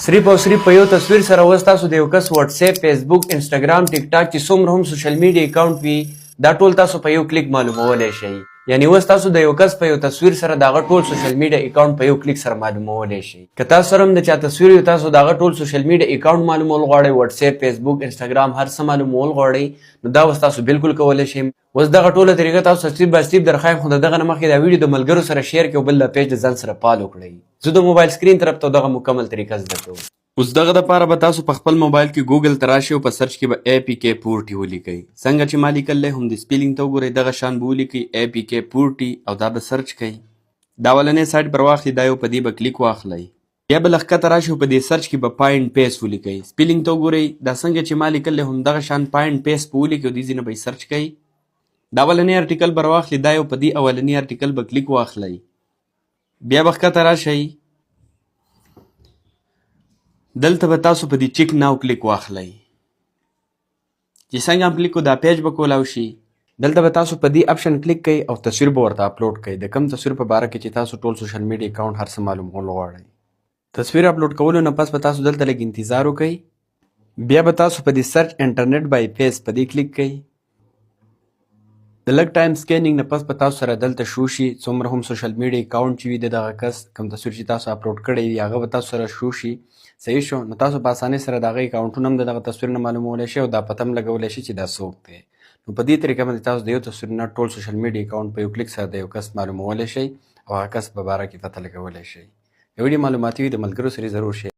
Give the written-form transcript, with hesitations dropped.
صرف او صرف په یو تصویر سره اوس تاسو د یو کس واتس اپ، فیسبوک، انسټاګرام، ټیک ټاک چې څومره هم سوشل میډیا اکاونټ وي دا ټول تاسو په یو کلیک معلومولی شئ. یعنی اوس تاسو د یو کس په یو تصویر سره د هغه ټول سوشل میډیا اکاونټ په یو کلیک سره معلومولی شئ. که تاسو سره هم د چا تصویر وي تاسو د هغه ټول سوشل میډیا اکاونټ معلومول غواړئ، واتس اپ، فیسبوک، انسټاګرام هر څه معلومول غواړئ نو دا اوس تاسو بالکل کولی شئ. اوس دغه ټوله طریقه تاسو سټیپ بای سټیپ درښایم، خو د دغه نه مخکې دا ویډیو د ملګرو سره شیر کړئ او بل دا پیج د ځان سره فالو کړئ. زه د موبایل سکرین طرف ته دغه مکمل طریقه زده کوم. اوس دغه دپاره به تاسو په خپل موبایل کې ګوګل ته راشئ او په سرچ کې به APK پورټي ولیکئ. څنګه چې ما لیکلی هم د سپیلینګ ته وګورئ دغه شان به ولیکئ APK پورټي او دا به سرچ کئ. دا اولنی سایټ پر واخلئ، دا یو په دې به کلیک واخلئ. بیا به لښکته راشئ او په دې سرچ کې به پاینټ پیس ولیکئ. سپیلینګ ته وګورئ دا څنګه چې ما لیکلی هم دغه شان پاینټ پیس به ولیکئ او دې ځای نه به یې سرچ کئ. دا اولنی ارټیکل به راواخلئ، دا یو په دې اولني ارټیکل به کلیک واخلئ. بیا به ښکته راشئ، دلته به تاسو په دې چیک ناو کلیک واخلئ. چې څنګه هم کلیک کو دا پیج به کولاو شي. دلته به تاسو په دې اپشن کلیک کوئ او تصویر به ورته اپلوډ کوئ. د کوم تصویر په باره کې چې تاسو ټول سوشل میډیا اکاونټ هر څه معلومول غواړئ. تصویر اپلوډ کولو نه پس به تاسو دلته لږ انتظار وکئ. بیا به تاسو په دې سرچ انټرنیټ بای فیس په دې کلیک کوئ. د لږ ټایم سکینینګ نه پس به تاسو سره دلته شو شي څومره هم سوشل میډیا اکاونټ چې وي د دغه کس کوم تصویر چې تاسو اپلوډ کړی وي هغه به تاسو سره شو شي. صحیح شو، نو تاسو په اسانۍ سره د هغه اکاونټونه هم د دغه تصویر نه معلومولی شئ او دا پته هم لګولی شئ چې دا څوک دی. نو په دې طریقه باندې تاسو د یو تصویر نه ټول سوشل میډیا اکاونټ په یو کلیک سره د یو کس معلومولی شئ او هغه کس په باره کې پته لګولی شئ. د ویډیو معلوماتي وي د ملګرو سره ضرور شیر